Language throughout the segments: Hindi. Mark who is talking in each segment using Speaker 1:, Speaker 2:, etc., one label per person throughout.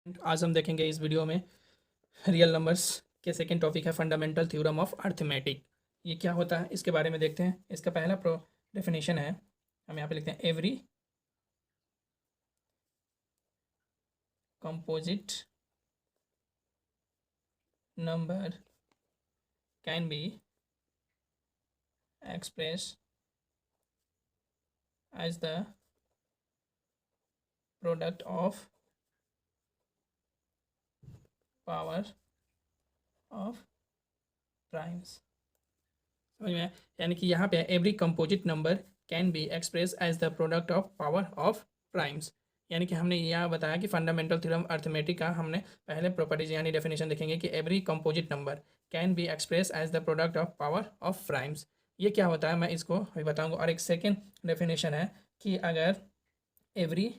Speaker 1: आज हम देखेंगे इस वीडियो में रियल नंबर्स के सेकंड टॉपिक है फंडामेंटल थ्योरम ऑफ अर्थमेटिक। ये क्या होता है इसके बारे में देखते हैं। इसका पहला प्रो डेफिनेशन है, हम यहाँ पे लिखते हैं every composite number can be express as the product of power of primes. समझ में आया? यानी कि यहाँ पे every composite number can be express as the product of power of primes. यानी कि हमने यह बताया कि फंडामेंटल थ्योरम अर्थमेटिक का हमने पहले प्रॉपर्टीज यानी डेफिनेशन देखेंगे कि every composite number can be express as the product of power of primes. ये क्या होता है मैं इसको अभी बताऊंगा। और एक सेकेंड डेफिनेशन है कि अगर every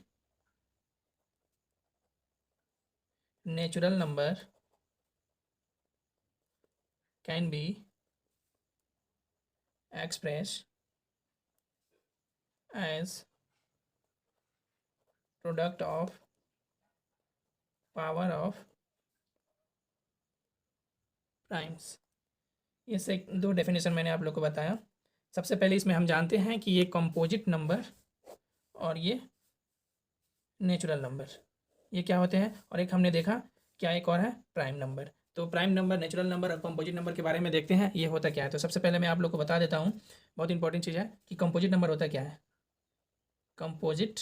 Speaker 1: natural number can be express as product of power of primes. ये से दो डेफिनेशन मैंने आप लोग को बताया। सबसे पहले इसमें हम जानते हैं कि ये कंपोजिट नंबर और ये नेचुरल नंबर ये क्या होते हैं, और एक हमने देखा क्या एक और है प्राइम नंबर। तो प्राइम नंबर, नेचुरल नंबर और कंपोजिट नंबर के बारे में देखते हैं ये होता क्या है। तो सबसे पहले मैं आप लोग को बता देता हूँ, बहुत इंपॉर्टेंट चीज़ है कि कंपोजिट नंबर होता क्या है। कंपोजिट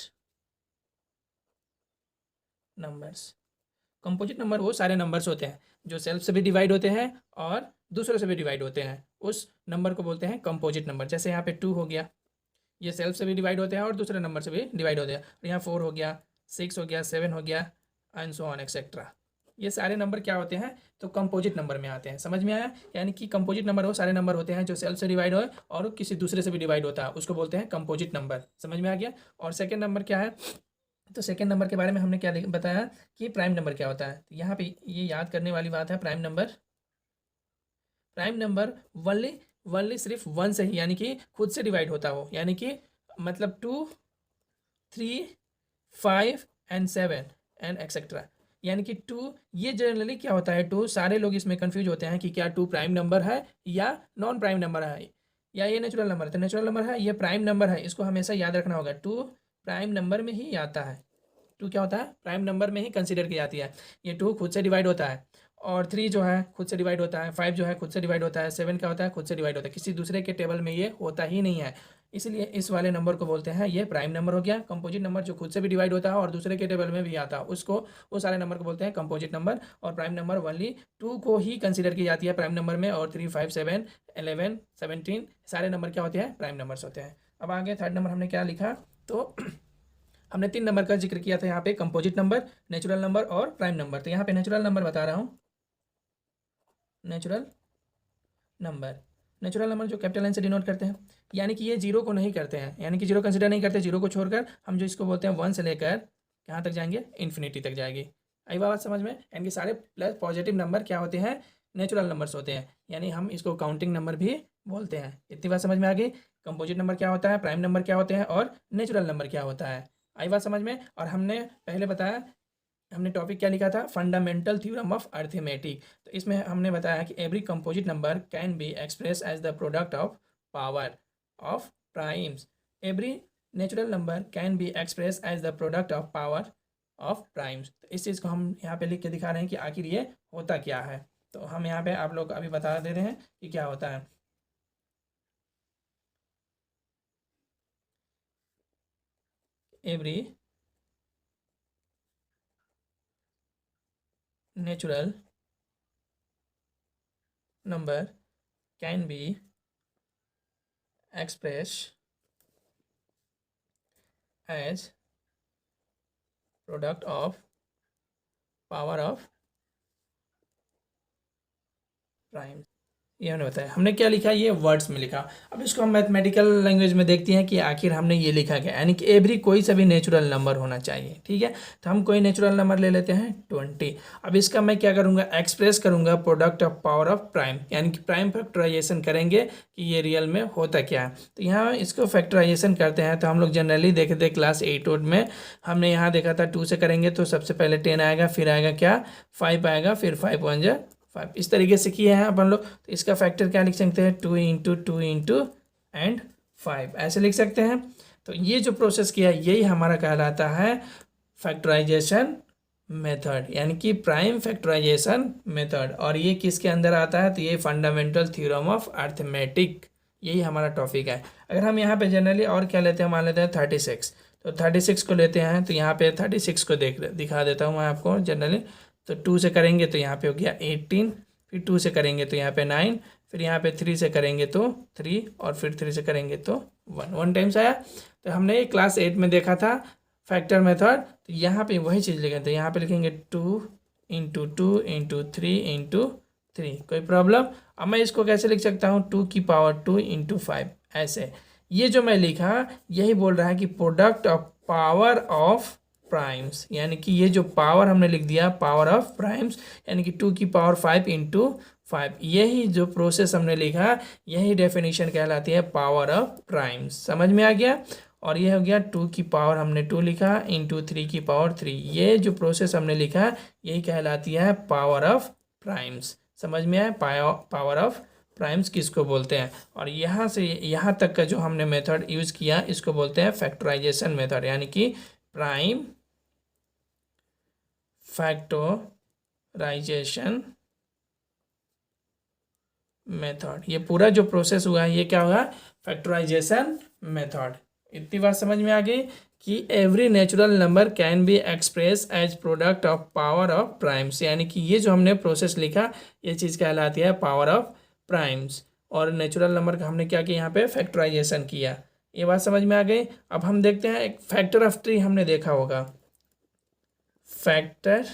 Speaker 1: नंबर्स, कंपोजिट नंबर वो सारे नंबर्स होते हैं जो सेल्फ से भी डिवाइड होते हैं और दूसरों से भी डिवाइड होते हैं। उस नंबर को बोलते हैं कंपोजिट नंबर। जैसे यहाँ पे 2 हो गया, ये सेल्फ से भी डिवाइड होते हैं और दूसरे नंबर से भी डिवाइड होते हैं। और यहाँ 4 हो गया, 6 हो गया, 7 हो गया एंड सो ऑन एक्सेट्रा। ये सारे नंबर क्या होते हैं, तो कंपोजिट नंबर में आते हैं। समझ में आया? यानी कि कंपोजिट नंबर वो सारे नंबर होते हैं जो सेल्फ से डिवाइड हो और किसी दूसरे से भी डिवाइड होता है, उसको बोलते हैं कंपोजिट नंबर। समझ में आ गया? और सेकेंड नंबर क्या है, तो सेकेंड नंबर के बारे में हमने क्या बताया कि प्राइम नंबर क्या होता है। तो यहाँ पे ये याद करने वाली बात है, prime number, prime number only only सिर्फ वन से ही यानी कि खुद से डिवाइड होता हो। यानी कि मतलब 2, 3, 5 एंड 7 एंड एक्सेट्रा। यानी कि 2 ये जनरली क्या होता है, 2 सारे लोग इसमें कंफ्यूज होते हैं कि क्या 2 प्राइम नंबर है या नॉन प्राइम नंबर है या ये नेचुरल नंबर है। तो नेचुरल नंबर है, ये प्राइम नंबर है, इसको हमेशा याद रखना होगा। 2 प्राइम नंबर में ही आता है। 2 क्या होता है, प्राइम नंबर में ही कंसीडर की जाती है। ये 2 खुद से डिवाइड होता है और 3 जो है खुद से डिवाइड होता है, 5 जो है खुद से डिवाइड होता है, 7 क्या होता है खुद से डिवाइड होता है। किसी दूसरे के टेबल में ये होता ही नहीं है। इसलिए इस वाले नंबर को बोलते हैं ये प्राइम नंबर हो गया। कंपोजिट नंबर जो खुद से भी डिवाइड होता है और दूसरे के टेबल में भी आता है, उसको वो सारे नंबर को बोलते हैं कंपोजिट नंबर। और प्राइम नंबर ओनली 2 को ही कंसीडर की जाती है प्राइम नंबर में, और 3, 5, 7, 11, 17 सारे नंबर क्या होते हैं, प्राइम नंबर्स होते हैं। अब आगे थर्ड नंबर हमने क्या लिखा, तो हमने 3 नंबर का जिक्र किया था यहाँ पे, कंपोजिट नंबर, नेचुरल नंबर और प्राइम नंबर। तो यहाँ पे नेचुरल नंबर बता रहा हूँ। नेचुरल नंबर, नेचुरल नंबर जो कैपिटल एन से डिनोट करते हैं, यानी कि ये जीरो को नहीं करते हैं, यानी कि जीरो कंसिडर नहीं करते। जीरो को छोड़कर हम जो इसको बोलते हैं 1 से लेकर कहाँ तक जाएंगे, इन्फिनिटी तक जाएगी। आई बात समझ में? यानी कि सारे प्लस पॉजिटिव नंबर क्या होते हैं, नेचुरल नंबर्स होते हैं। यानी हम इसको काउंटिंग नंबर भी बोलते हैं। इतनी बात समझ में आ गई? कंपोजिट नंबर क्या होता है, प्राइम नंबर क्या होते हैं और नेचुरल नंबर क्या होता है। आई बात समझ में? और हमने पहले बताया, हमने टॉपिक क्या लिखा था, फंडामेंटल थ्योरम ऑफ अर्थमेटिक। तो इसमें हमने बताया कि every composite number can be express as the product of power of primes. Every natural number can be express as the product of power of primes. तो इस चीज़ को हम यहाँ पे लिख के दिखा रहे हैं कि आखिर ये होता क्या है। तो हम यहाँ पे आप लोग को अभी बता दे रहे हैं कि क्या होता है। Every natural number can be express as product of power of prime. ये हमने बताया। हमने क्या लिखा, ये वर्ड्स में लिखा। अब इसको हम मैथमेटिकल लैंग्वेज में देखते हैं कि आखिर हमने ये लिखा क्या, यानी कि एवरी कोई सा भी नेचुरल नंबर होना चाहिए। ठीक है, तो हम कोई नेचुरल नंबर ले लेते हैं 20। अब इसका मैं क्या करूँगा, एक्सप्रेस करूँगा product of power of prime, यानी कि प्राइम फैक्टराइजेशन करेंगे कि ये रियल में होता क्या है। तो यहाँ इसको फैक्टराइजेशन करते हैं। तो हम लोग जनरली देखे थे क्लास 8 में, हमने यहाँ देखा था 2 से करेंगे तो सबसे पहले 10 आएगा, फिर आएगा क्या 5 आएगा, फिर 5 1 जा 5, इस तरीके से किए हैं अपन लोग। तो इसका फैक्टर क्या लिख सकते हैं, 2 इंटू 2 इंटू एंड 5, ऐसे लिख सकते हैं। तो ये जो प्रोसेस किया यही हमारा कहलाता है फैक्टराइजेशन मेथड, यानी कि प्राइम फैक्टराइजेशन मेथड। और ये किसके अंदर आता है, तो ये फंडामेंटल थ्योरम ऑफ अर्थमेटिक, यही हमारा टॉपिक है। अगर हम यहाँ पे जनरली और क्या लेते हैं, मान लेते हैं 36, तो 36 को लेते हैं। तो यहाँ पे 36 को दिखा देता हूँ मैं आपको जनरली। तो 2 से करेंगे तो यहाँ पे हो गया 18, फिर 2 से करेंगे तो यहाँ पे 9, फिर यहाँ पे 3 से करेंगे तो 3, और फिर 3 से करेंगे तो 1 टाइम्स आया। तो हमने क्लास 8 में देखा था फैक्टर मेथड। तो यहाँ पे वही चीज़ लिखेंगे, तो यहाँ पे लिखेंगे 2 इंटू 2 इंटू 3 इंटू 3, कोई प्रॉब्लम। अब मैं इसको कैसे लिख सकता हूँ, 2 की पावर 2 इंटू 5, ऐसे। ये जो मैं लिखा यही बोल रहा है कि product of power of primes, यानी कि ये जो पावर हमने लिख दिया पावर ऑफ प्राइम्स, यानी कि 2 की पावर 5 इंटू 5, यही जो प्रोसेस हमने लिखा यही डेफिनेशन कहलाती है पावर ऑफ प्राइम्स। समझ में आ गया। और ये हो गया 2 की पावर हमने 2 लिखा इंटू 3 की पावर 3, ये जो प्रोसेस हमने लिखा यही कहलाती है पावर ऑफ प्राइम्स। समझ में आया, पावर ऑफ प्राइम्स किसको बोलते हैं। और यहाँ से यहाँ तक का जो हमने मेथड यूज़ किया इसको बोलते हैं फैक्टराइजेशन मेथड, यानी कि प्राइम फैक्टराइजेशन मेथड। ये पूरा जो प्रोसेस हुआ है ये क्या हुआ, फैक्टराइजेशन मेथड। इतनी बात समझ में आ गई कि every natural number can be express as product of power of primes, यानी कि ये जो हमने प्रोसेस लिखा ये चीज़ कहलाती है पावर ऑफ प्राइम्स। और नेचुरल नंबर का हमने क्या किया, यहाँ पे फैक्टराइजेशन किया। ये बात समझ में आ गई। अब हम देखते हैं एक फैक्टर ऑफ ट्री, हमने देखा होगा फैक्टर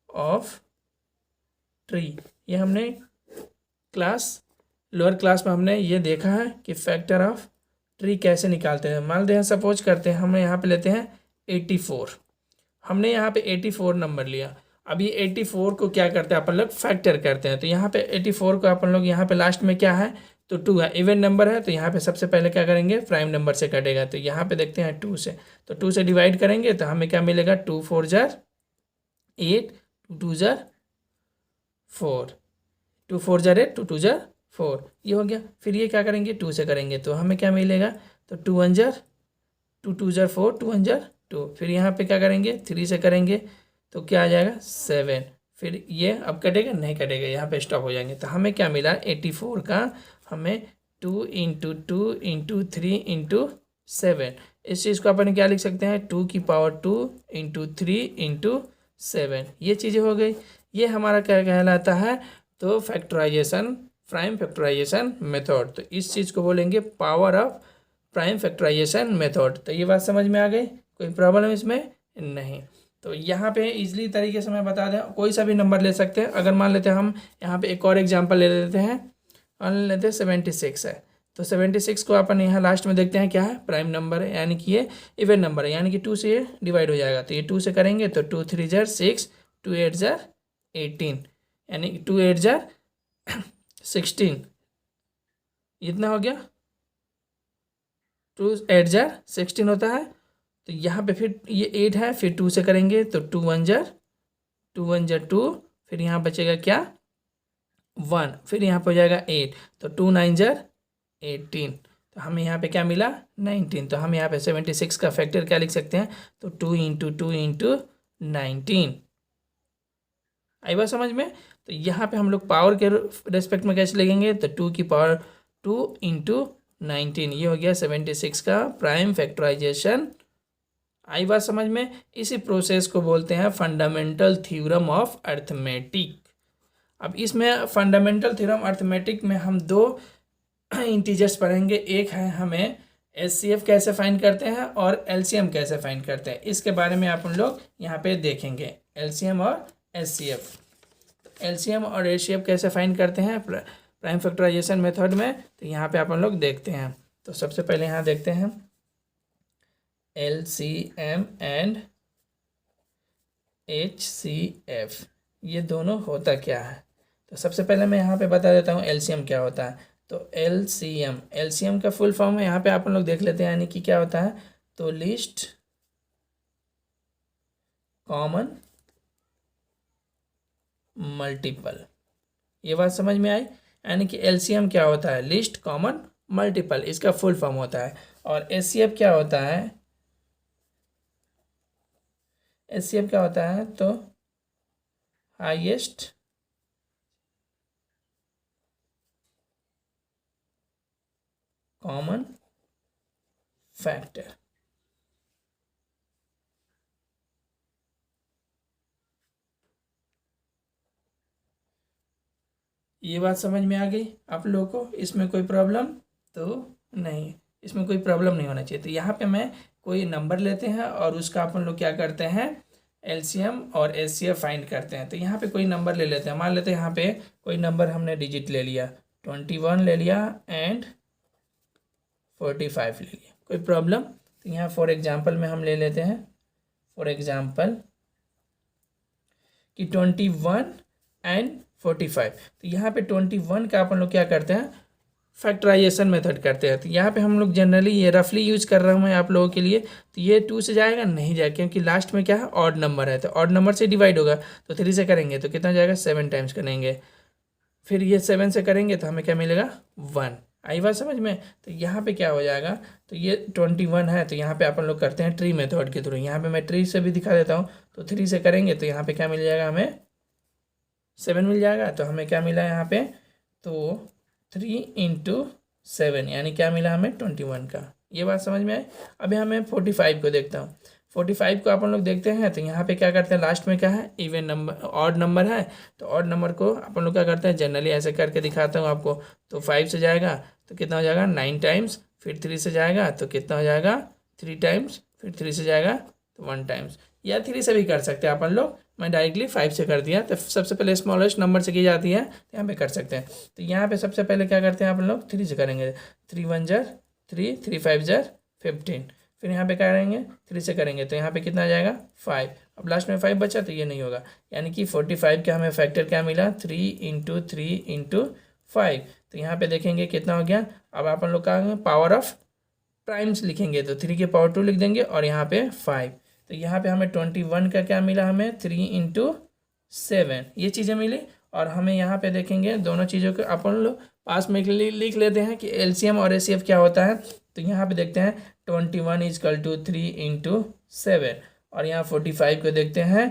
Speaker 1: ऑफ ट्री, ये हमने लोअर क्लास में हमने ये देखा है कि फैक्टर ऑफ ट्री कैसे निकालते हैं। मान लेते हैं सपोज करते हैं हम यहाँ पे लेते हैं 84, हमने यहाँ पे 84 नंबर लिया। अब ये 84 को क्या करते हैं अपन लोग, फैक्टर करते हैं। तो यहाँ पे 84 को अपन लोग यहाँ पे लास्ट में क्या है, तो 2 है, इवन नंबर है। तो यहाँ पे सबसे पहले क्या करेंगे, प्राइम नंबर से कटेगा। तो यहाँ पे देखते हैं 2 से, तो 2 से डिवाइड करेंगे तो हमें क्या मिलेगा, 2 4 जार 8, 2 जार 4, 2 4 जार 8, 2 2 जार 4, ये हो गया। फिर ये क्या करेंगे, 2 से करेंगे तो हमें क्या मिलेगा, तो 2 1 जार 2, 2 जार 4, 2 1 जार 2। फिर यहाँ पे क्या करेंगे, 3 से करेंगे तो क्या आ जाएगा 7। फिर ये अब कटेगा, नहीं कटेगा, यहाँ पे स्टॉप हो जाएंगे। तो हमें क्या मिला 84 का, हमें 2 इंटू 2 इंटू 3 इंटू 7। इस चीज़ को अपन क्या लिख सकते हैं, 2 की पावर 2 इंटू 3 इंटू 7, ये चीज़ें हो गई। ये हमारा क्या कहलाता है, तो फैक्टराइजेशन, प्राइम फैक्टराइजेशन मेथड। तो इस चीज़ को बोलेंगे power of prime factorisation method. तो ये बात समझ में आ गई, कोई प्रॉब्लम इसमें नहीं। तो यहाँ पे इजली तरीके से मैं बता दें, कोई सा भी नंबर ले सकते हैं। अगर मान लेते हैं हम यहाँ पे एक और एग्जांपल ले लेते हैं, मान लेते हैं 76 है। तो 76 को अपन यहाँ लास्ट में देखते हैं क्या है, प्राइम नंबर है, यानी कि ये इवन नंबर है, यानी कि 2 से ये डिवाइड हो जाएगा। तो ये 2 से करेंगे तो 2 3 जार 6, 2 8 जार 18, यानी 2 8 जार 16, इतना हो गया, 2 8 जार 16 होता है। तो यहाँ पे फिर ये 8 है, फिर 2 से करेंगे तो 2 1 जार 2, फिर यहाँ बचेगा क्या 1, फिर यहाँ पे हो जाएगा 8, तो 2 9 जार 18। तो हमें यहाँ पे क्या मिला 19। तो हम यहाँ पे 76 का फैक्टर क्या लिख सकते हैं, तो 2 इंटू 2 इंटू 19। आई बात समझ में। तो यहाँ पे हम लोग पावर के रेस्पेक्ट में कैसे लिखेंगे, तो 2 की पावर 2 इंटू 19, ये हो गया 76 का प्राइम फैक्टराइजेशन। आई बात समझ में। इसी प्रोसेस को बोलते हैं फंडामेंटल थ्योरम ऑफ अर्थमेटिक। अब इसमें फंडामेंटल थ्योरम अर्थमेटिक में हम 2 इंटीजर्स पढ़ेंगे। एक है हमें एचसीएफ कैसे फाइंड करते हैं और एलसीएम कैसे फाइंड करते हैं, इसके बारे में आप लोग यहाँ पे देखेंगे, एलसीएम और एचसीएफ। एलसीएम और एचसीएफ कैसे फाइंड करते हैं, प्राइम फैक्टराइजेशन मेथड में। तो यहाँ पे अपन लोग देखते हैं। तो सबसे पहले यहाँ देखते हैं LCM एंड HCF, ये दोनों होता क्या है। तो सबसे पहले मैं यहाँ पे बता देता हूँ LCM क्या होता है। तो LCM का फुल फॉर्म है, यहाँ पे आप लोग देख लेते हैं, यानी कि क्या होता है। तो लिस्ट कॉमन मल्टीपल, ये बात समझ में आई। यानी कि LCM क्या होता है, लिस्ट कॉमन मल्टीपल, इसका फुल फॉर्म होता है। और HCF क्या होता है, HCF क्या होता है, तो हाईएस्ट कॉमन फैक्टर। ये बात समझ में आ गई आप लोगों को, इसमें कोई प्रॉब्लम तो नहीं, इसमें कोई प्रॉब्लम नहीं होना चाहिए। तो यहाँ पे मैं कोई नंबर लेते हैं और उसका अपन लोग क्या करते हैं, LCM और HCF फाइंड करते हैं। तो यहाँ पे कोई नंबर ले लेते हैं, मान लेते हैं यहाँ पे कोई नंबर हमने डिजिट ले लिया, 21 ले लिया एंड 45 ले लिया, कोई प्रॉब्लम। तो यहाँ फॉर एग्जांपल में हम ले लेते हैं, फॉर एग्जांपल कि 21 एंड 45। तो यहाँ पे 21 का अपन लोग क्या करते हैं, फैक्टराइजेशन मेथड करते हैं। तो यहाँ पे हम लोग जनरली ये रफली यूज कर रहा हूँ मैं आप लोगों के लिए। तो ये 2 से जाएगा नहीं जाएगा, क्योंकि लास्ट में क्या है, ऑड नंबर है। तो ऑड नंबर से डिवाइड होगा, तो 3 से करेंगे तो कितना जाएगा, 7 टाइम्स करेंगे। फिर ये 7 से करेंगे तो हमें क्या मिलेगा, 1। आई बात समझ में। तो यहाँ पे क्या हो जाएगा, तो ये 21 है, तो यहाँ पे अपन लोग करते हैं ट्री मेथड के थ्रू। यहाँ पे मैं ट्री से भी दिखा देता हूँ। तो 3 से करेंगे तो यहाँ पे क्या मिल जाएगा, हमें 7 मिल जाएगा। तो हमें क्या मिला यहाँ पे, तो 3 × 7 यानी क्या मिला हमें, 21 का। ये बात समझ में आए। अभी हमें 45 को देखता हूँ। 45 को अपन लोग देखते हैं। तो यहाँ पे क्या करते हैं, लास्ट में क्या है, इवन नंबर, ऑड नंबर है। तो ऑड नंबर को अपन लोग क्या करते हैं, जनरली ऐसे करके दिखाता हूँ आपको। तो 5 से जाएगा तो कितना हो जाएगा, 9 टाइम्स। फिर 3 से जाएगा तो कितना हो जाएगा, 3 टाइम्स। फिर 3 से जाएगा तो 1 टाइम्स। या 3 से भी कर सकते हैं अपन लोग, मैं डायरेक्टली 5 से कर दिया। तो सबसे पहले स्मॉलेस्ट नंबर से की जाती है, तो यहाँ पे कर सकते हैं। तो यहाँ पे सबसे पहले क्या करते हैं अपन लोग, 3 से करेंगे। 3 × 1 = 3, 3 × 5 = 15। फिर यहाँ पे क्या करेंगे, 3 से करेंगे तो यहाँ पे कितना आ जाएगा, 5। अब लास्ट में 5 बचा तो ये नहीं होगा, यानी कि 45 का हमें फैक्टर क्या मिला, 3 × 3 × 5। तो यहाँ पे देखेंगे कितना हो गया। अब अपन लोग का पावर ऑफ प्राइम्स लिखेंगे, तो 3 की पावर 2 लिख देंगे और यहाँ पे 5। तो यहाँ पे हमें 21 का क्या मिला, हमें 3 × 7 ये चीज़ें मिली। और हमें यहाँ पे देखेंगे दोनों चीज़ों को अपन लोग पास में लिख लेते हैं कि LCM और HCF क्या होता है। तो यहाँ पे देखते हैं 21 = 3 × 7 और यहाँ 45 को देखते हैं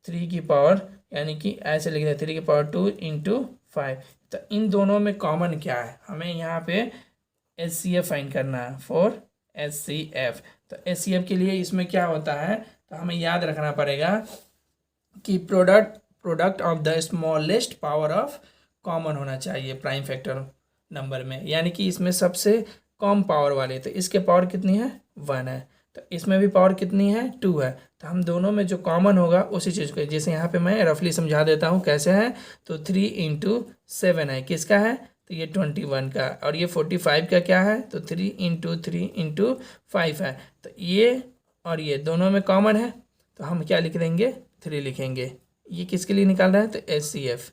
Speaker 1: 3 की पावर, यानी कि ऐसे लिख दें 3 की पावर 2 × 5। तो इन दोनों में कॉमन क्या है, हमें यहाँ पे HCF फाइंड करना है, फॉर HCF। तो HCF के लिए इसमें क्या होता है, तो हमें याद रखना पड़ेगा कि product of the smallest power of common होना चाहिए प्राइम फैक्टर नंबर में, यानी कि इसमें सबसे कम पावर वाले। तो इसके पावर कितनी है, 1 है। तो इसमें भी पावर कितनी है, 2 है। तो हम दोनों में जो कॉमन होगा उसी चीज़ को, जैसे यहाँ पे मैं रफली समझा देता हूँ कैसे है। तो 3 × 7 है, किसका है, तो ये 21 का। और ये 45 का क्या है, तो 3 × 3 × 5 है। तो ये और ये दोनों में कॉमन है, तो हम क्या लिख देंगे, 3 लिखेंगे। ये किसके लिए निकाल रहा है, तो HCF,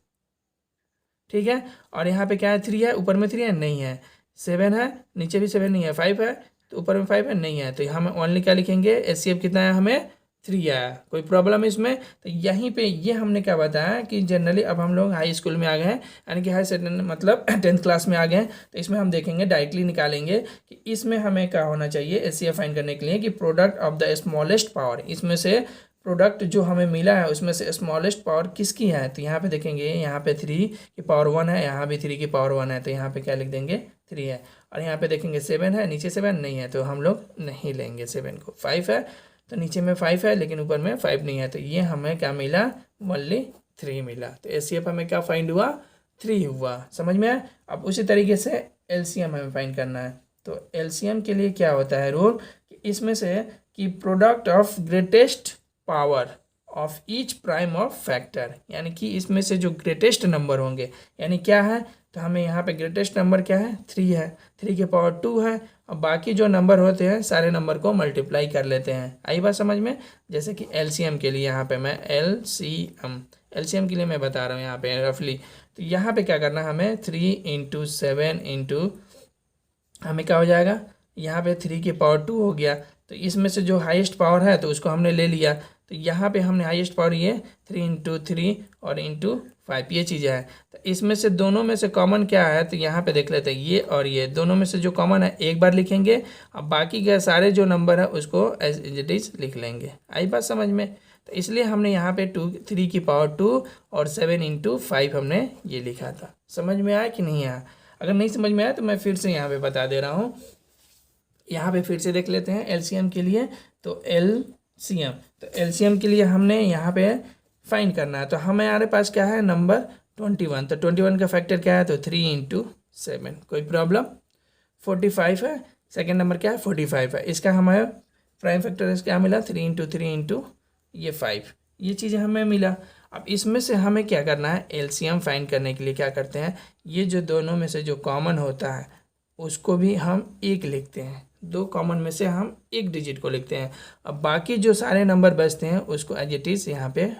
Speaker 1: ठीक है। और यहाँ पे क्या है, 3 है, ऊपर में 3 है, नहीं है। 7 है, नीचे भी 7 नहीं है। 5 है तो ऊपर में 5 है, नहीं है। तो हम ओनली क्या लिखेंगे, HCF कितना है, हमें 3 आया। कोई प्रॉब्लम है इसमें। तो यहीं पे ये हमने क्या बताया कि जनरली अब हम लोग हाई स्कूल में आ गए हैं, यानी कि हाई सेकेंड मतलब 10th क्लास में आ गए हैं। तो इसमें हम देखेंगे, डायरेक्टली निकालेंगे कि इसमें हमें क्या होना चाहिए HCF फाइंड करने के लिए, कि product of the smallest power, इसमें से प्रोडक्ट जो हमें मिला है उसमें से स्मॉलेस्ट पावर किसकी है। तो यहाँ पे देखेंगे, यहाँ पे 3 की पावर 1 है, यहाँ भी 3 की पावर 1 है। तो यहाँ पे क्या लिख देंगे, 3 है। और यहाँ पे देखेंगे 7 है, नीचे 7 नहीं है, तो हम लोग नहीं लेंगे 7 को। 5 है तो नीचे में 5 है, लेकिन ऊपर में 5 नहीं है। तो ये हमें क्या मिला, ओनली 3 मिला। तो HCF हमें क्या फाइंड हुआ, 3 हुआ। समझ में आया। अब उसी तरीके से LCM हमें फाइंड करना है। तो LCM के लिए क्या होता है रूल, कि इसमें से कि product of greatest power of each prime of factor, यानी कि इसमें से जो ग्रेटेस्ट नंबर होंगे, यानी क्या है, तो हमें यहाँ पे ग्रेटेस्ट नंबर क्या है 3 है, 3 की पावर 2 है। अब बाकी जो नंबर होते हैं सारे नंबर को मल्टीप्लाई कर लेते हैं। आई बात समझ में। जैसे कि एलसीएम के लिए यहाँ पे मैं एलसीएम के लिए मैं बता रहा हूँ यहाँ पे रफली। तो यहाँ पे क्या करना है हमें 3 इंटू 7 इंटू हमें क्या हो जाएगा, यहाँ पे 3 की पावर 2 हो गया। तो इसमें से जो हाईएस्ट पावर है तो उसको हमने ले लिया। तो यहाँ पे हमने हाईएस्ट पावर ये 3 इंटू 3 और इंटू 5 ये चीज़ें हैं। तो इसमें से दोनों में से कॉमन क्या है, तो यहाँ पे देख लेते हैं ये और ये दोनों में से जो कॉमन है एक बार लिखेंगे। अब बाकी के सारे जो नंबर है उसको एज इट इज लिख लेंगे। आई बात समझ में। तो इसलिए हमने यहाँ पे 3 की पावर 2 और 7 इंटू 5 हमने ये लिखा था। समझ में आया कि नहीं आया? अगर नहीं समझ में आया तो मैं फिर से यहाँ पे बता दे रहा हूँ। यहाँ पे फिर से देख लेते हैं एलसीएम के लिए। तो एलसीएम के लिए हमने यहाँ पे फाइंड करना है। तो हमारे पास क्या है नंबर 21। तो 21 का फैक्टर क्या है, तो 3 इंटू 7। कोई प्रॉब्लम? 45 है। सेकेंड नंबर क्या है 45 है। इसका हमें प्राइम फैक्टर क्या मिला 3 इंटू 3 इंटू ये 5। ये चीज़ें हमें मिला। अब इसमें से हमें क्या करना है, एलसीएम फाइंड करने के लिए क्या करते हैं, ये जो दोनों में से जो कॉमन होता है उसको भी हम एक लिखते हैं। दो कॉमन में से हम एक डिजिट को लिखते हैं। अब बाकी जो सारे नंबर बचते हैं उसको एज इट इज़ यहाँ पे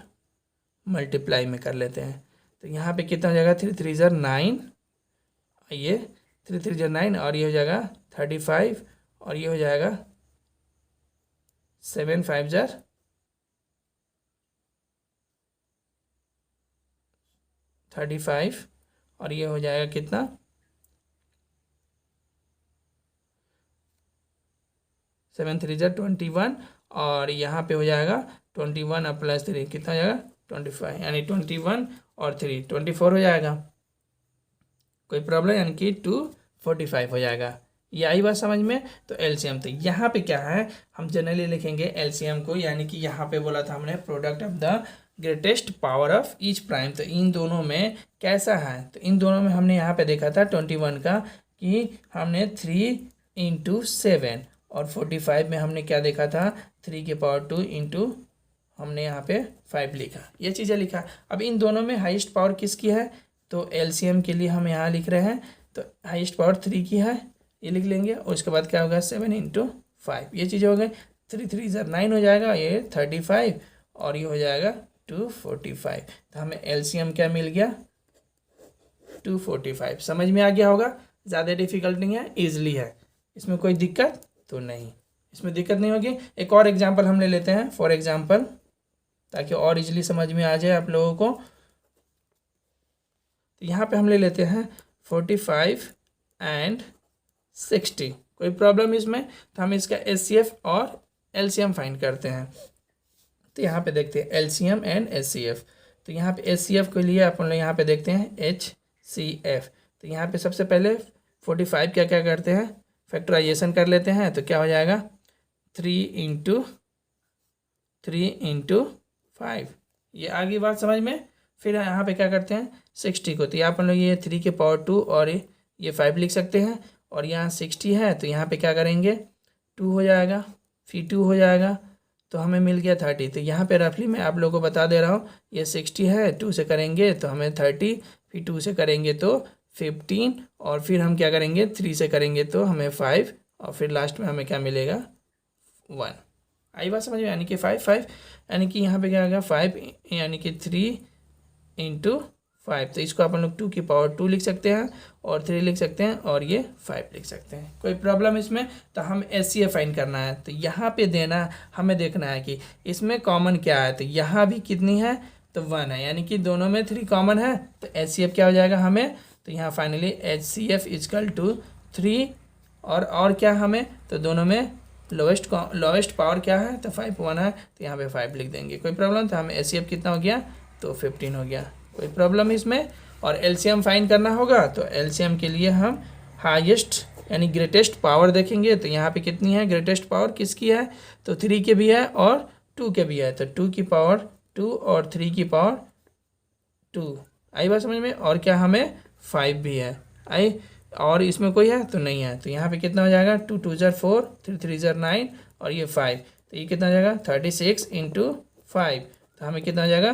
Speaker 1: मल्टीप्लाई में कर लेते हैं। तो यहाँ पे कितना हो जाएगा 3 3 ज़र 9, ये 3 3 ज़र 9 और ये हो जाएगा 35 और ये हो जाएगा 7 5 ज़र 35 और ये हो जाएगा कितना 7 3 ज़र 21 और यहाँ पे हो जाएगा 21 और प्लस 3 कितना हो जाएगा 25, यानी 21 और 3 24 हो जाएगा। कोई प्रॉब्लम, यानी कि 245 हो जाएगा। ये आई बात समझ में। तो एलसीएम, तो यहाँ पे क्या है हम जनरली लिखेंगे एलसीएम को, यानी कि यहाँ पे बोला था हमने product of the greatest power of each prime. तो इन दोनों में कैसा है, तो इन दोनों में हमने यहाँ पे देखा था 21 का कि हमने 3 इंटू 7 और 45 में हमने क्या देखा था 3 की पावर 2 इंटू हमने यहाँ पे 5 लिखा। ये चीज़ें लिखा। अब इन दोनों में हाईएस्ट पावर किसकी है, तो एलसीएम के लिए हम यहाँ लिख रहे हैं तो हाईएस्ट पावर 3 की है, ये लिख लेंगे। और उसके बाद क्या होगा 7 इंटू 5, ये चीज़ें हो गई। 3 3 ज़र 9 हो जाएगा, ये 35 और ये हो जाएगा 245। तो हमें एलसीएम क्या मिल गया 245। समझ में आ गया होगा, ज़्यादा डिफिकल्ट नहीं है, ईजिली है, इसमें कोई दिक्कत तो नहीं, इसमें दिक्कत नहीं होगी। एक और एग्जांपल हम ले लेते हैं फॉर एग्जांपल, ताकि और इजीली समझ में आ जाए आप लोगों को। तो यहाँ पे हम ले लेते हैं 45 एंड 60। कोई प्रॉब्लम इसमें? तो हम इसका एचसीएफ और एलसीएम फाइंड करते हैं। तो यहाँ पे देखते हैं एलसीएम एंड एचसीएफ। तो यहाँ पे एचसीएफ के लिए अपन लोग यहाँ पे देखते हैं एचसीएफ। तो यहाँ पे सबसे पहले 45 क्या क्या करते हैं फैक्टराइजेशन कर लेते हैं। तो क्या हो जाएगा 3 इंटू 5, ये आगे बात समझ में। फिर यहाँ पे क्या करते हैं 60 को, तो यहाँ अपन लोग ये 3 के पावर 2 और ये 5 लिख सकते हैं। और यहाँ 60 है तो यहाँ पे क्या करेंगे 2 हो जाएगा, फिर 2 हो जाएगा, तो हमें मिल गया 30। तो यहाँ पे रफली मैं आप लोगों को बता दे रहा हूँ, ये 60 है, 2 से करेंगे तो हमें 30, फिर 2 से करेंगे तो 15 और फिर हम क्या करेंगे 3 से करेंगे तो हमें 5 और फिर लास्ट में हमें क्या मिलेगा 1। आई बात समझ में, यानी कि 5 यानी कि यहाँ पे क्या होगा 5 यानी कि 3 इंटू 5। तो इसको अपन लोग 2 की पावर 2 लिख सकते हैं और 3 लिख सकते हैं और ये 5 लिख सकते हैं। कोई प्रॉब्लम इसमें? तो हम एचसीएफ फाइंड करना है। तो यहाँ पे देना हमें देखना है कि इसमें कॉमन क्या है। तो यहाँ भी कितनी है तो 1 है, यानी कि दोनों में 3 कॉमन है। तो एचसीएफ क्या हो जाएगा हमें, तो यहाँ फाइनली एचसीएफ इजकल टू 3 और क्या हमें, तो दोनों में लोएस्ट पावर क्या है तो 5 1 है, तो यहाँ पे 5 लिख देंगे। कोई प्रॉब्लम? तो हमें एचसीएफ कितना हो गया तो 15 हो गया। कोई प्रॉब्लम इसमें? और एलसीएम फाइंड करना होगा। तो एलसीएम के लिए हम हाईएस्ट यानी ग्रेटेस्ट पावर देखेंगे। तो यहाँ पे कितनी है ग्रेटेस्ट पावर किसकी है, तो 3 के भी है और 2 के भी है। तो 2 की पावर 2 और 3 की पावर 2। आई बात समझ में। और क्या हमें 5 भी है, आई और इसमें कोई है तो नहीं है। तो यहाँ पे कितना हो जाएगा 2 2 ज़र 4, 3 3 ज़र 9 और ये 5। तो ये कितना हो जाएगा 36 इंटू 5। तो हमें कितना हो जाएगा,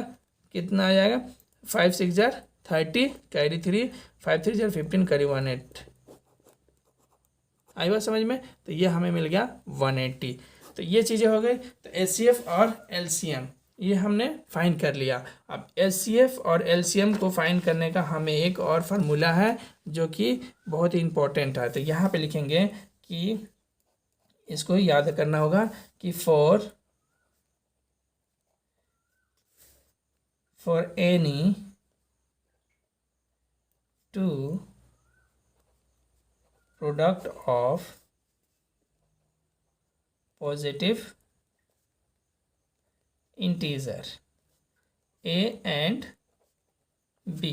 Speaker 1: कितना आ जाएगा 5 6 ज़र 30 कैरी 3 5 3 0 15 कैरी 180। आई बात समझ में। तो ये हमें मिल गया 180। तो ये चीज़ें हो गई। तो एचसीएफ और एलसीएम ये हमने फाइंड कर लिया। अब एचसीएफ और एलसीएम को फाइंड करने का हमें एक और फार्मूला है जो कि बहुत ही इंपॉर्टेंट है। तो यहाँ पे लिखेंगे कि इसको याद करना होगा कि for any two product of positive integer a and b,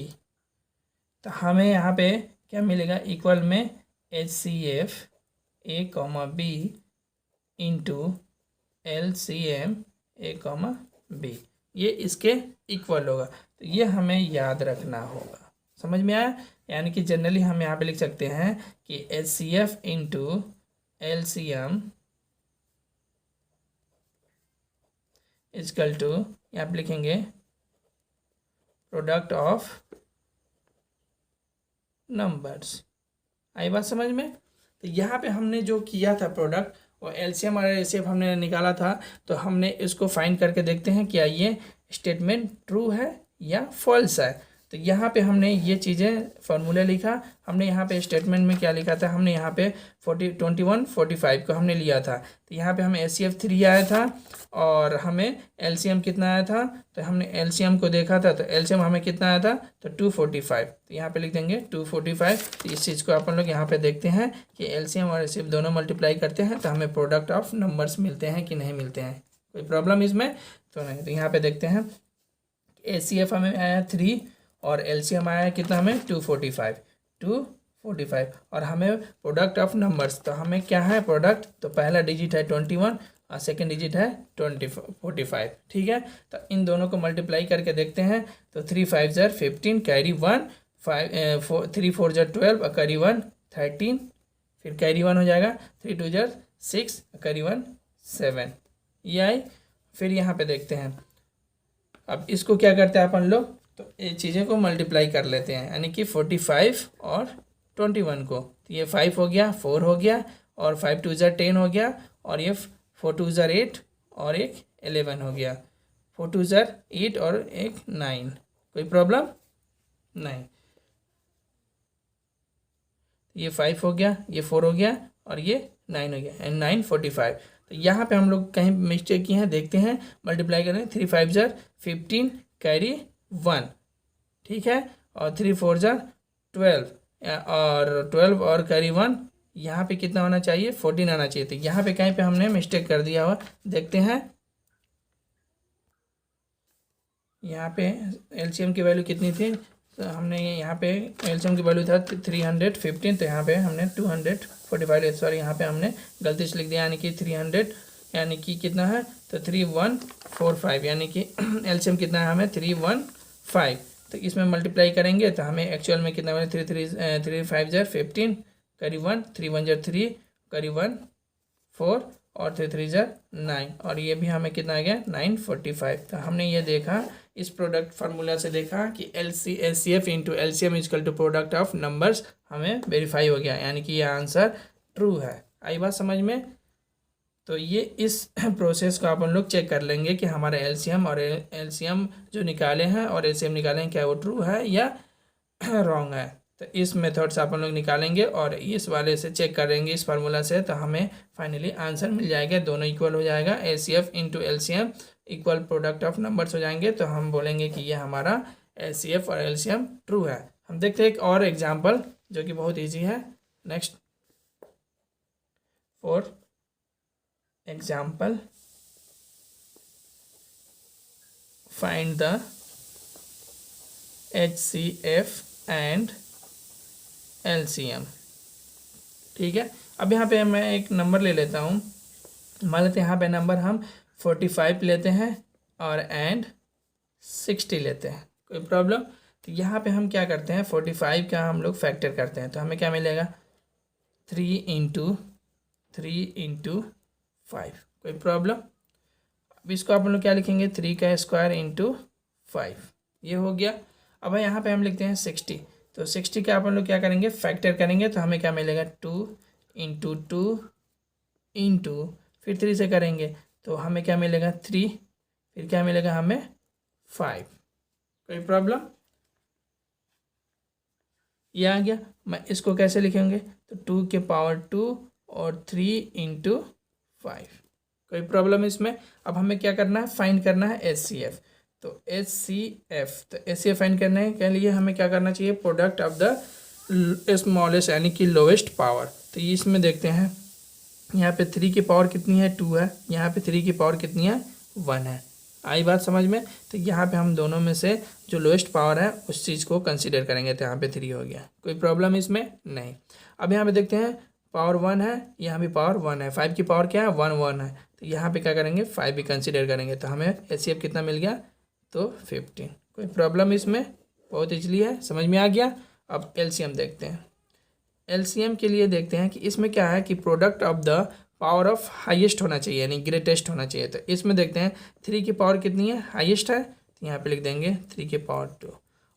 Speaker 1: तो हमें यहाँ पे क्या मिलेगा, इक्वल में HCF a comma b into LCM a comma b, ये इसके इक्वल होगा। तो ये हमें याद रखना होगा। समझ में आया। यानी कि जनरली हम यहाँ पे लिख सकते हैं कि HCF into LCM is equal to, यहाँ पे लिखेंगे प्रोडक्ट ऑफ नंबर्स। आई बात समझ में। तो यहाँ पे हमने जो किया था प्रोडक्ट और एलसीएम और एचसीएफ हमने निकाला था, तो हमने इसको फाइंड करके देखते हैं क्या ये स्टेटमेंट ट्रू है या फॉल्स है। तो यहाँ पे हमने ये चीज़ें फार्मूला लिखा। हमने यहाँ पे स्टेटमेंट में क्या लिखा था, हमने यहाँ पे 21 45 को हमने लिया था। तो यहाँ पे हमें HCF 3 आया था और हमें LCM कितना आया था, तो हमने LCM को देखा था। तो LCM हमें कितना आया था, तो 245। तो यहाँ पे लिख देंगे 245। तो इस चीज़ को अपन लोग यहाँ पे देखते हैं कि LCM और HCF दोनों मल्टीप्लाई करते हैं तो हमें प्रोडक्ट ऑफ नंबर्स मिलते हैं कि नहीं मिलते हैं, कोई प्रॉब्लम इसमें तो नहीं। तो यहाँ पे देखते हैं HCF हमें आया 3 और LCM आया कितना, हमें 245 और हमें प्रोडक्ट ऑफ नंबर्स, तो हमें क्या है प्रोडक्ट, तो पहला डिजिट है 21 और सेकेंड डिजिट है 45। ठीक है। तो इन दोनों को मल्टीप्लाई करके देखते हैं। तो 3 5 ज़र 15 कैरी 1 3 4 ज़र 12 और कैरी 1 13, फिर कैरी 1 हो जाएगा 3 2 ज़र 6 कैरी 1 7, ये आई। फिर यहाँ पे देखते हैं, अब इसको क्या करते हैं अपन लोग, तो ये चीज़ें को मल्टीप्लाई कर लेते हैं, यानी कि 45 और 21 को। तो ये 5 हो गया, 4 हो गया और 5 2 ज़र 10 हो गया और ये 4 2 ज़र 8 और एक 11 हो गया, 4 2 ज़र 8 और एक 9, कोई प्रॉब्लम नहीं। ये 5 हो गया, ये 4 हो गया और ये 9 हो गया एंड 9 45। तो यहाँ पे हम लोग कहीं मिस्टेक किए हैं, देखते हैं मल्टीप्लाई करें। 3 5 ज़र 15 कैरी 1, ठीक है, और 3 4 ज़र 12 और 12 और कैरी 1, यहाँ पे कितना होना चाहिए 14 आना चाहिए। तो यहाँ पे कहीं पे हमने मिस्टेक कर दिया हुआ, देखते हैं यहाँ पे एलसीएम की वैल्यू कितनी थी। तो हमने यहाँ पे एलसीएम की वैल्यू था 315, तो यहाँ पे हमने 245, सॉरी यहाँ पे हमने गलती से लिख दिया, यानी कि 300, यानी कि कितना है, तो 3145, यानी कि एलसीएम कितना है हमें 315। तो इसमें मल्टीप्लाई करेंगे तो हमें एक्चुअल में कितना बने 3 5 ज़र 15 करी 1 3 1 ज़र 3 करी 1 4 और 3 3 ज़र 9 और ये भी हमें कितना आ गया 945। तो हमने ये देखा, इस प्रोडक्ट फार्मूला से देखा कि HCF into LCM is equal to product of numbers हमें वेरीफाई हो गया, यानी कि यह आंसर ट्रू है। आई बात समझ में। तो ये इस प्रोसेस को अपन लोग चेक कर लेंगे कि हमारा LCM और LCM जो निकाले हैं और LCM निकाले हैं क्या वो ट्रू है या रॉन्ग है। तो इस मेथड से अपन लोग निकालेंगे और इस वाले से चेक करेंगे इस फार्मूला से, तो हमें फाइनली आंसर मिल जाएगा, दोनों इक्वल हो जाएगा। HCF into LCM equal product of numbers हो जाएंगे, तो हम बोलेंगे कि ये हमारा HCF और LCM ट्रू है। हम देखते हैं एक और एग्जाम्पल जो कि बहुत ईजी है। Next for example, find the HCF and LCM। ठीक है। अब यहाँ पे मैं एक नंबर ले लेता हूँ, मान लेते हैं यहाँ पे नंबर हम 45 लेते हैं और एंड 60 लेते हैं, कोई प्रॉब्लम। तो यहाँ पे हम क्या करते हैं 45 का हम लोग फैक्टर करते हैं, तो हमें क्या मिलेगा 3 इंटू 5, कोई प्रॉब्लम। अब इसको आप लोग क्या लिखेंगे 3 का स्क्वायर इंटू 5, ये हो गया। अब यहाँ पे हम लिखते हैं 60, तो 60 का अपन लोग क्या करेंगे, फैक्टर करेंगे, तो हमें क्या मिलेगा 2 फिर 3 से करेंगे तो हमें क्या मिलेगा 3, फिर क्या मिलेगा हमें 5। कोई प्रॉब्लम? ये आ गया। मैं इसको कैसे लिखेंगे, तो 2 के पावर 2 और 3 × 5। कोई प्रॉब्लम इसमें? अब हमें क्या करना है, फाइंड करना है HCF। तो HCF फाइंड करने के लिए हमें क्या करना चाहिए, प्रोडक्ट ऑफ द स्मॉलेस्ट यानी कि लोवेस्ट पावर। तो इसमें देखते हैं, यहाँ पे 3 की पावर कितनी है, 2 है, यहाँ पे 3 की पावर कितनी है, 1 है। आई बात समझ में? तो यहाँ पे हम दोनों में से जो लोएस्ट पावर है उस चीज़ को कंसीडर करेंगे, तो यहाँ पे 3 हो गया। कोई प्रॉब्लम इसमें नहीं। अब यहाँ पे देखते हैं पावर 1 है, यहाँ भी पावर 1 है, 5 की पावर क्या है, 1 है, तो यहाँ पे क्या करेंगे 5 भी कंसिडर करेंगे, तो हमें HCF कितना मिल गया, तो 15। कोई प्रॉब्लम इसमें? बहुत इजली है, समझ में आ गया। अब LCM देखते हैं। LCM के लिए देखते हैं कि इसमें क्या है कि product of the power of highest होना चाहिए यानी ग्रेटेस्ट होना चाहिए। तो इसमें देखते हैं 3 की पावर कितनी है, हाईएस्ट है, तो यहाँ पे लिख देंगे 3 की पावर 2।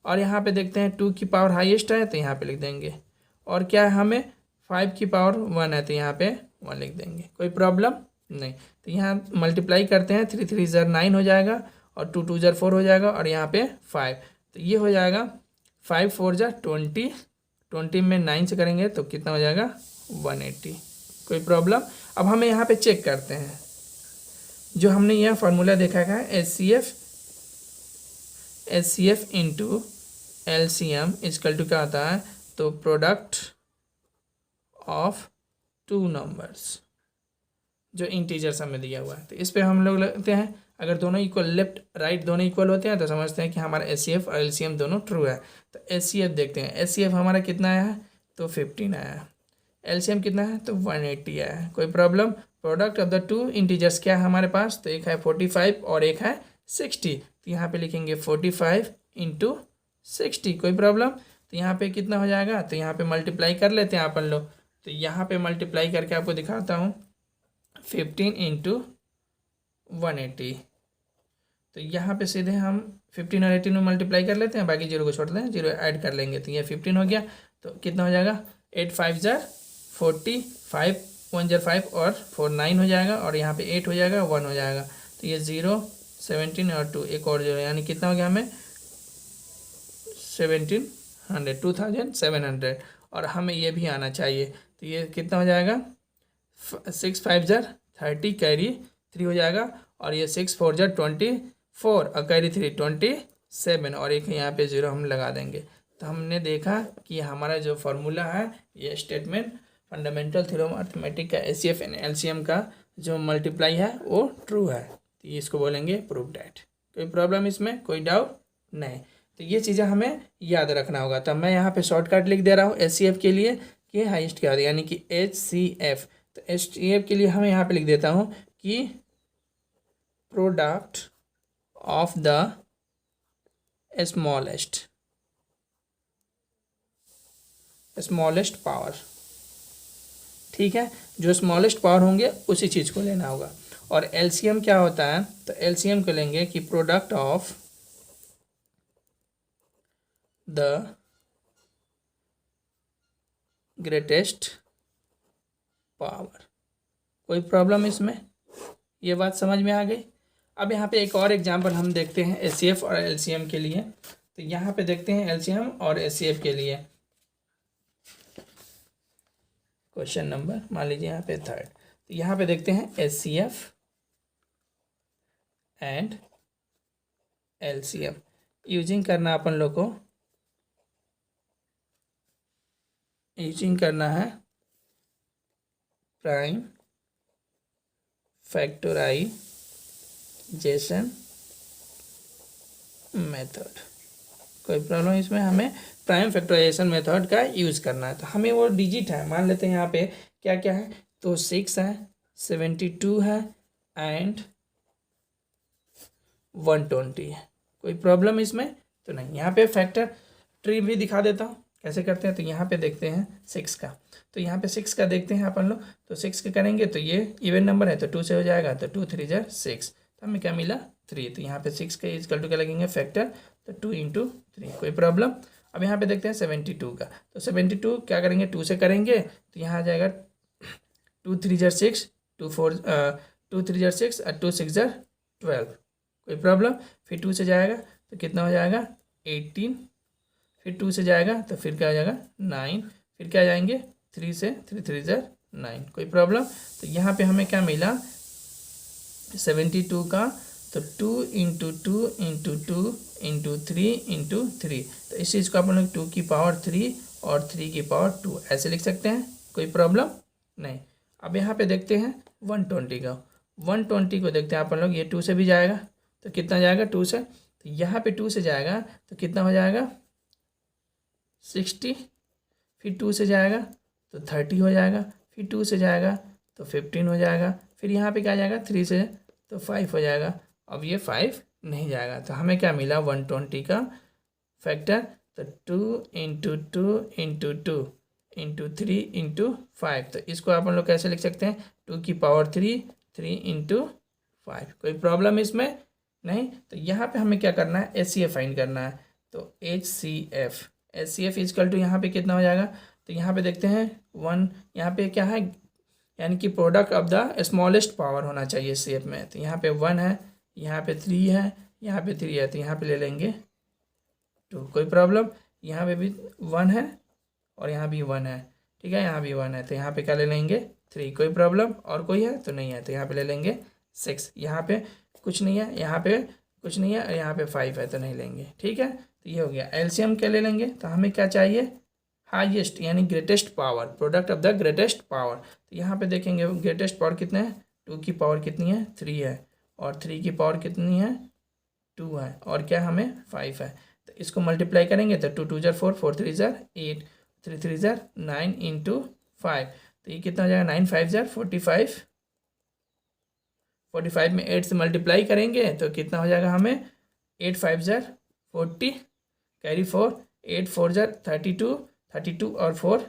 Speaker 1: और यहाँ पे देखते हैं 2 की पावर हाईएस्ट है, तो यहाँ पे लिख देंगे। और क्या है, हमें 5 की पावर 1 है, तो यहाँ पे 1 लिख देंगे। कोई प्रॉब्लम नहीं। तो यहाँ मल्टीप्लाई करते हैं, 3 3 ज़र 9 हो जाएगा, और 2 2 ज़र 4 हो जाएगा, और यहाँ पे 5, तो ये हो जाएगा 5 4 ज़र 20, 20 में 9 से करेंगे तो कितना हो जाएगा 180। कोई प्रॉब्लम? अब हमें यहाँ पे चेक करते हैं, जो हमने यह फार्मूला देखा है HCF into LCM is equal to क्या आता है, तो प्रोडक्ट ऑफ 2 नंबर्स जो इंटीजर्स हमें दिया हुआ है। तो इस पे हम लोग लगते हैं, अगर दोनों इक्वल, लेफ्ट राइट दोनों इक्वल होते हैं तो समझते हैं कि हमारा HCF और LCM दोनों ट्रू है। तो HCF देखते हैं, HCF हमारा कितना आया है, तो 15 आया है। LCM कितना है, तो 180 आया है। कोई problem? Product of the 2 integers क्या है हमारे पास, तो एक है 45 और एक है 60, तो यहाँ पे लिखेंगे 45 × 60। कोई प्रॉब्लम? तो यहाँ पे कितना हो जाएगा, तो यहाँ पे मल्टीप्लाई कर लेते हैं अपन लोग। तो यहाँ पे मल्टीप्लाई करके आपको दिखाता हूँ, 15 × 180। तो यहाँ पे सीधे हम 15 और 18 में मल्टीप्लाई कर लेते हैं, बाकी जीरो को छोड़ दें, जीरो ऐड कर लेंगे, तो ये 15 हो गया। तो कितना हो जाएगा, 8 5 ज़र 40, 5 1 ज़र 5 और 4 9 हो जाएगा, और यहाँ पे 8 हो जाएगा, 1 हो जाएगा, तो ये 0 17 और 2 एक और 0, यानी कितना हो गया हमें 1700 2700। और हमें ये भी आना चाहिए, तो ये कितना हो जाएगा 6 5 ज़र 30 कैरी 3 हो जाएगा, और ये 6 4 ज़र 24 और कैरी 3 27, और एक यहाँ पे 0 हम लगा देंगे। तो हमने देखा कि हमारा जो फार्मूला है, ये स्टेटमेंट फंडामेंटल थ्योरम अर्थमेटिक का HCF एंड LCM का जो मल्टीप्लाई है वो ट्रू है, तो ये इसको बोलेंगे प्रूव डैट। कोई प्रॉब्लम इसमें, कोई डाउट नहीं। तो ये चीज़ें हमें याद रखना होगा। तो मैं यहाँ पे शॉर्टकट लिख दे रहा हूँ HCF के लिए कि हाईएस्ट क्या होता है, यानी कि HCF। तो HCF के लिए हम यहाँ पे लिख देता हूँ कि product of the smallest power. ठीक है, जो स्मॉलेस्ट पावर होंगे उसी चीज़ को लेना होगा। और LCM क्या होता है, तो LCM को लेंगे कि product of the greatest power. कोई प्रॉब्लम इसमें? ये बात समझ में आ गई। अब यहाँ पे एक और एग्जांपल हम देखते हैं HCF और LCM के लिए। तो यहाँ पे देखते हैं LCM और HCF के लिए क्वेश्चन नंबर, मान लीजिए यहाँ पे 3rd। तो यहाँ पे देखते हैं HCF एंड LCM यूजिंग करना, अपन लोग को यूजिंग करना है प्राइम फैक्टराइजेशन मेथड। कोई प्रॉब्लम इसमें? हमें प्राइम फैक्टराइजेशन मेथड का यूज़ करना है। तो हमें वो डिजिट है, मान लेते हैं यहाँ पे क्या क्या है, तो 6 है, 72 है एंड 120 है। कोई प्रॉब्लम इसमें तो नहीं। यहाँ पे फैक्टर ट्री भी दिखा देता हूँ कैसे करते हैं। तो यहाँ पे देखते हैं 6 का, तो यहाँ पे 6 का देखते हैं अपन लोग। तो 6 का करेंगे तो ये इवन नंबर है, तो 2 से हो जाएगा, तो 2 3 ज़र 6, तो हमें क्या मिला 3। तो यहाँ पे 6 का इक्वल टू क्या लगेंगे फैक्टर, तो 2 इंटू 3, कोई प्रॉब्लम। अब यहाँ पे देखते हैं 72 का, तो 72 क्या करेंगे 2 से करेंगे, तो यहाँ आ जाएगा 2 3 जार 6, 2 3 जार 6 और 2 6 जार 12, कोई प्रॉब्लम। फिर 2 से जाएगा तो कितना हो जाएगा 18, फिर 2 से जाएगा तो फिर क्या हो जाएगा 9, फिर क्या जाएंगे 3 से, 3 3 जार 9, कोई प्रॉब्लम। तो यहाँ पे हमें क्या मिला 72 का, तो 2 इंटू 2 इंटू 2 इंटू 3 इंटू 3, तो इस चीज़ को अपन लोग 2 की पावर 3 और 3 की पावर 2 ऐसे लिख सकते हैं, कोई प्रॉब्लम नहीं। अब यहाँ पे देखते हैं 120 का, 120 को देखते हैं अपन लोग, ये 2 से भी जाएगा तो कितना जाएगा 2 से, तो यहाँ पे 2 से जाएगा तो कितना हो जाएगा 60, फिर 2 से जाएगा तो 30 हो जाएगा, फिर 2 से जाएगा तो 15 हो जाएगा, फिर यहाँ पे क्या जाएगा 3 से तो 5 हो जाएगा। अब ये 5 नहीं जाएगा, तो हमें क्या मिला 120 का फैक्टर, तो 2 इंटू 2 इंटू 2 इंटू 3 इंटू 5, तो इसको अपन लोग कैसे लिख सकते हैं 2 की पावर 3, 3 इंटू 5, कोई प्रॉब्लम इसमें नहीं। तो यहाँ पे हमें क्या करना है HCF फाइंड करना है, तो HCF इजकल टू यहाँ पे कितना हो जाएगा, तो यहाँ पे देखते हैं 1, यहाँ पे क्या है यानी कि product of the smallest power होना चाहिए HCF में, तो यहाँ पे 1 है, यहाँ पे 3 है, यहाँ पे 3 है, तो यहाँ पे ले लेंगे 2, कोई प्रॉब्लम। यहाँ पे भी 1 है और यहाँ भी 1 है, ठीक है, यहाँ भी 1 है, तो यहाँ पे क्या ले लेंगे 3, कोई प्रॉब्लम। और कोई है तो नहीं है, तो यहाँ पे ले लेंगे 6, यहाँ पे कुछ नहीं है, यहाँ पे कुछ नहीं है, यहाँ पे 5 है तो नहीं लेंगे, ठीक है। तो ये हो गया। एलसीएम क्या ले लेंगे, तो हमें क्या चाहिए हाईएस्ट यानी greatest power, product of the greatest power. तो यहाँ पे देखेंगे ग्रेटेस्ट पावर कितने हैं, 2 की पावर कितनी है 3 है, और 3 की पावर कितनी है 2 है, और क्या हमें 5 है। तो इसको मल्टीप्लाई करेंगे तो 2 2 जार 4, 4 3 जार 8, 3 3 जार 9 इंटू 5, तो ये कितना हो जाएगा 9 5 जार 45, 45 में 8 से मल्टीप्लाई करेंगे तो कितना हो जाएगा हमें 8 5 जार 40, कैरी 4, 8 4 जार 32, 32 और 4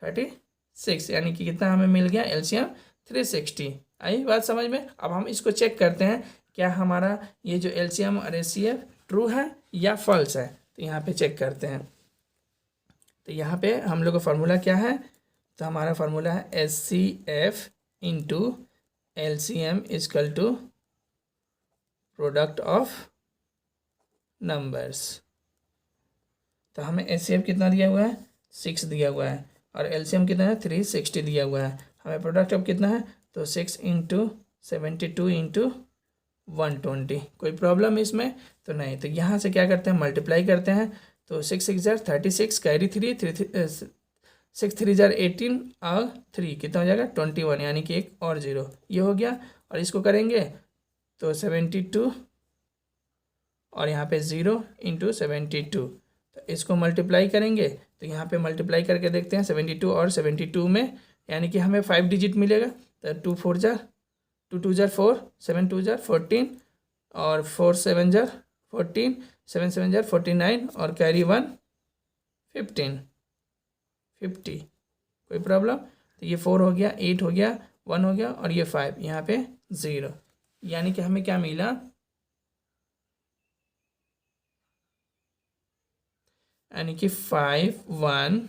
Speaker 1: 36, यानी कि कितना हमें मिल गया एलसीएम 360। आई बात समझ में। अब हम इसको चेक करते हैं क्या हमारा ये जो एलसीएम और एचसीएफ ट्रू है या फॉल्स है, तो यहाँ पे चेक करते हैं। तो यहाँ पे हम लोग का फार्मूला क्या है, तो हमारा फार्मूला है HCF into LCM is equal to product of numbers. तो हमें एचसीएफ कितना दिया हुआ है 6 दिया हुआ है, और एलसीएम कितना है 360 दिया हुआ है। हमें प्रोडक्ट ऑफ कितना है, तो 6 इंटू 72 इंटू 120, कोई प्रॉब्लम इसमें तो नहीं। तो यहाँ से क्या करते हैं मल्टीप्लाई करते हैं, तो 6 6 जार 36, कैरी 3 6 3 जार 18 और 3 कितना हो जाएगा 21, यानी कि एक और 0 ये हो गया। और इसको करेंगे तो 72 और यहाँ पे 0 इंटू 72, तो इसको मल्टीप्लाई करेंगे, तो यहाँ पे मल्टीप्लाई करके देखते हैं 72 और 72 में, यानी कि हमें 5 डिजिट मिलेगा। तो 2 4 जार 2 2 जार 4, 7 2 जार 14 और 4 7 जार 14, 7 7 जार 49 और कैरी 1 15, कोई प्रॉब्लम। तो ये 4 हो गया, 8 हो गया, 1 हो गया, और ये 5, यहाँ पे 0, यानी कि हमें क्या मिला, यानी कि 5 1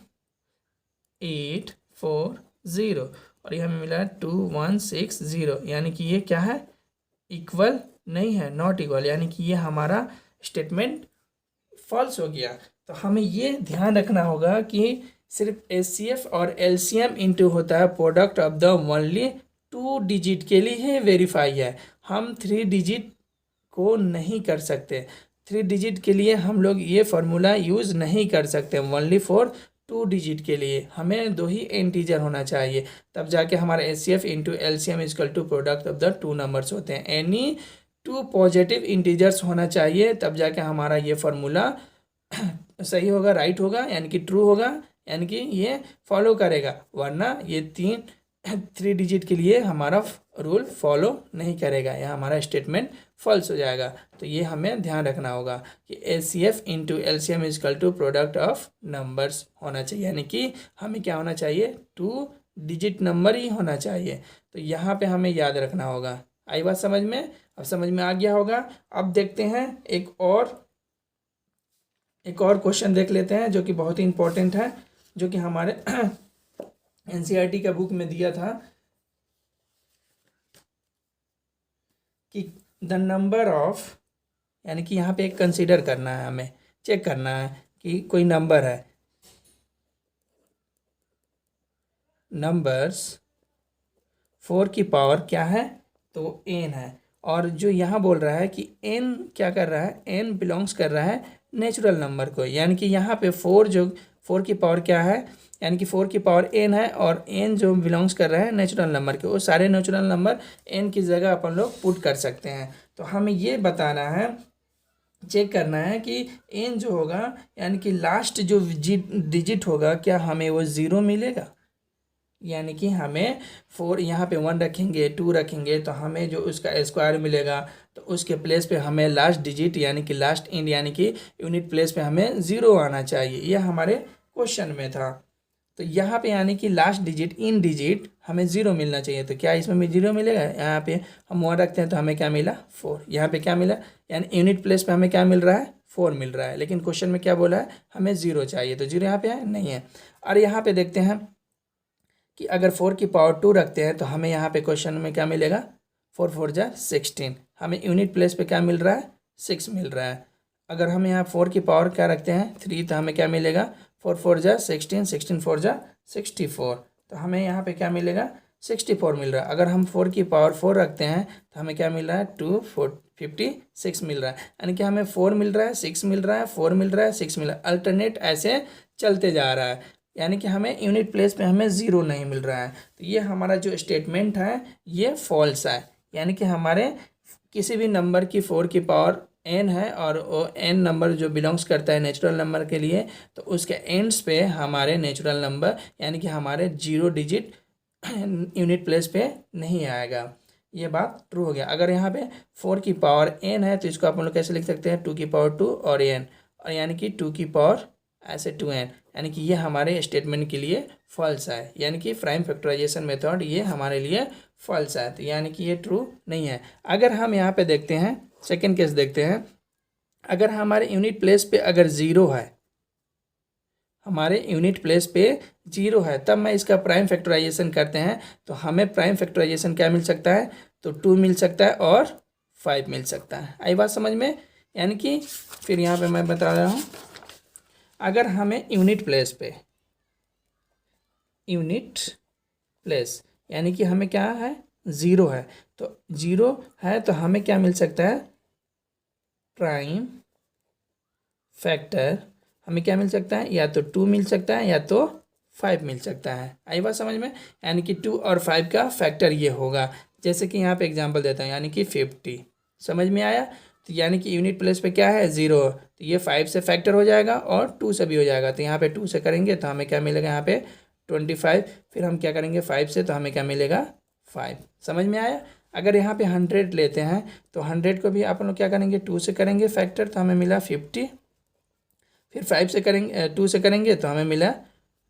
Speaker 1: 8 4 0, और ये हमें मिला 2 1 6 0, यानी कि ये क्या है इक्वल नहीं है, नॉट इक्वल, यानी कि ये हमारा स्टेटमेंट फॉल्स हो गया। तो हमें ये ध्यान रखना होगा कि सिर्फ एचसीएफ और एलसीएम इंटू होता है product of the only 2 digit के लिए वेरीफाई है, हम 3 डिजिट को नहीं कर सकते। 3 डिजिट के लिए हम लोग ये फार्मूला यूज़ नहीं कर सकते, ओनली फॉर 2 डिजिट के लिए हमें 2 ही इंटीजर होना चाहिए, तब जाके हमारा HCF into LCM is equal to product of the 2 numbers होते हैं। एनी 2 पॉजिटिव इंटीजर्स होना चाहिए, तब जाके हमारा ये फार्मूला सही होगा, राइट होगा, यानी कि ट्रू होगा, यानी कि ये फॉलो करेगा, वरना ये 3 डिजिट के लिए हमारा रूल फॉलो नहीं करेगा, यह हमारा स्टेटमेंट फॉल्स हो जाएगा। तो ये हमें ध्यान रखना होगा कि HCF into LCM is equal to product of numbers होना चाहिए, यानी कि हमें क्या होना चाहिए 2 डिजिट नंबर ही होना चाहिए। तो यहाँ पे हमें याद रखना होगा। आई बात समझ में। अब समझ में आ गया होगा। अब देखते हैं एक और क्वेश्चन देख लेते हैं जो कि बहुत ही इंपॉर्टेंट है, जो कि हमारे एनसीईआरटी का बुक में दिया था कि द नंबर ऑफ, यानी कि यहाँ पे एक कंसीडर करना है, हमें चेक करना है कि कोई नंबर है, नंबर्स 4 की पावर क्या है, तो n है। और जो यहाँ बोल रहा है कि n क्या कर रहा है, n बिलोंग्स कर रहा है नेचुरल नंबर को, यानी कि यहाँ पे 4 की पावर क्या है, यानी कि 4 की पावर n है, और n जो बिलोंग्स कर रहा है नेचुरल नंबर के, वो सारे नेचुरल नंबर n की जगह अपन लोग पुट कर सकते हैं। तो हमें ये बताना है, चेक करना है कि n जो होगा, यानी कि लास्ट जो डिजिट होगा, क्या हमें वो 0 मिलेगा, यानी कि हमें 4 यहाँ पे 1 रखेंगे, 2 रखेंगे, तो हमें जो उसका स्क्वायर मिलेगा, तो उसके प्लेस पे हमें लास्ट डिजिट यानी कि लास्ट इंड यानी कि यूनिट प्लेस पे हमें 0 आना चाहिए। यह हमारे क्वेश्चन में था। तो यहाँ पे यानी कि लास्ट डिजिट इन डिजिट हमें 0 मिलना चाहिए। तो क्या इसमें भी 0 मिलेगा? यहाँ पे हम 1 रखते हैं तो हमें क्या मिला, 4। यहाँ पे क्या मिला, यानी यूनिट प्लेस पे हमें क्या मिल रहा है, 4 मिल रहा है। लेकिन क्वेश्चन में क्या बोला है, हमें 0 चाहिए, तो 0 यहाँ पे है नहीं है। और यहाँ पे देखते हैं कि अगर 4 की पावर 2 रखते हैं तो हमें यहाँ पे क्वेश्चन में क्या मिलेगा, 4 4 जा 16। हमें यूनिट प्लेस पे क्या मिल रहा है, 6 मिल रहा है। अगर हम यहाँ 4 की पावर क्या रखते हैं, 3, तो हमें क्या मिलेगा, 4 4 जा 16, 16 4 जा 64, तो हमें यहाँ पे क्या मिलेगा, 64 मिल रहा है। अगर हम 4 की पावर 4 रखते हैं तो हमें क्या मिल रहा है, 2 4 56 मिल रहा है। यानी कि हमें 4 मिल रहा है, 6 मिल रहा है, 4 मिल रहा है, 6 मिल रहा है, अल्टरनेट ऐसे चलते जा रहा है। यानी कि हमें यूनिट प्लेस पे हमें 0 नहीं मिल रहा है। तो ये हमारा जो स्टेटमेंट है ये फॉल्स है। यानी कि हमारे किसी भी नंबर की 4 की पावर n है और वो n नंबर जो बिलोंग्स करता है नेचुरल नंबर के लिए, तो उसके एंड्स पे हमारे नेचुरल नंबर यानी कि हमारे 0 डिजिट यूनिट प्लेस पे नहीं आएगा। ये बात ट्रू हो गया। अगर यहाँ पे 4 की पावर n है तो इसको अपन लोग कैसे लिख सकते हैं, 2 की पावर 2 और n, और यानी कि 2 की पावर ऐसे 2n, यानी कि ये हमारे स्टेटमेंट के लिए फॉल्स है। यानी कि प्राइम फैक्टराइजेशन मेथड ये हमारे लिए फॉल्स है, तो यानी कि ये ट्रू नहीं है। अगर हम यहाँ पे देखते हैं, सेकेंड केस देखते हैं, अगर हमारे यूनिट प्लेस पे अगर 0 है, हमारे यूनिट प्लेस पे 0 है, तब मैं इसका प्राइम फैक्टराइजेशन करते हैं तो हमें प्राइम फैक्टराइजेशन क्या मिल सकता है, तो 2 मिल सकता है और 5 मिल सकता है। आई बात समझ में? यानी कि फिर यहाँ पे मैं बता रहा हूँ, अगर हमें यूनिट प्लेस यानी कि हमें क्या है, 0 है, तो 0 है तो हमें क्या मिल सकता है, प्राइम फैक्टर हमें क्या मिल सकता है, या तो 2 मिल सकता है या तो 5 मिल सकता है। आई बात समझ में? यानी कि 2 और 5 का फैक्टर ये होगा। जैसे कि यहाँ पे एग्जांपल देता हूँ, यानी कि 50। समझ में आया? तो यानी कि यूनिट प्लेस पे क्या है, 0, तो ये 5 से फैक्टर हो जाएगा और 2 से भी हो जाएगा। तो यहाँ पे 2 से करेंगे तो हमें क्या मिलेगा, यहाँ पे 25। फिर हम क्या करेंगे 5 से, तो हमें क्या मिलेगा, 5। समझ में आया? अगर यहाँ पे 100 लेते हैं तो 100 को भी आप लोग क्या करेंगे, 2 से करेंगे फैक्टर, तो हमें मिला 50। फिर 5 से करेंगे, 2 से करेंगे तो हमें मिला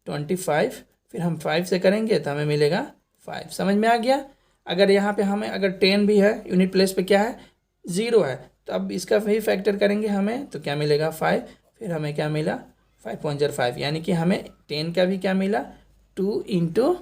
Speaker 1: 25। फिर हम 5 से करेंगे तो हमें मिलेगा 5। समझ में आ गया? अगर यहाँ पे हमें अगर 10 भी है, यूनिट प्लेस पे क्या है, 0 है, तो अब इसका भी फैक्टर करेंगे हमें, तो क्या मिलेगा, 5। फिर हमें क्या मिला, 5 5 5, यानी कि हमें 10 का भी क्या मिला, 2 ×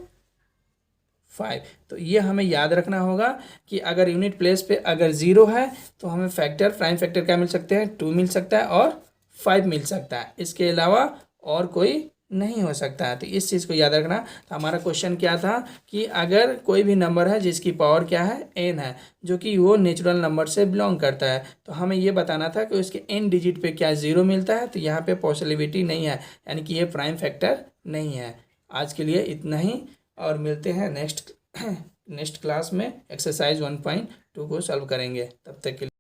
Speaker 1: 5। तो ये हमें याद रखना होगा कि अगर यूनिट प्लेस पे अगर 0 है तो हमें फैक्टर, प्राइम फैक्टर क्या मिल सकते हैं, 2 मिल सकता है और 5 मिल सकता है। इसके अलावा और कोई नहीं हो सकता है। तो इस चीज़ को याद रखना। तो हमारा क्वेश्चन क्या था कि अगर कोई भी नंबर है जिसकी पावर क्या है, n है, जो कि वो नेचुरल नंबर से बिलोंग करता है, तो हमें ये बताना था कि उसके n डिजिट पे क्या 0 मिलता है। तो यहाँ पे पॉसिबिलिटी नहीं है, यानी कि ये प्राइम फैक्टर नहीं है। आज के लिए इतना ही, और मिलते हैं नेक्स्ट क्लास में एक्सरसाइज 1.2 को सॉल्व करेंगे। तब तक के लिए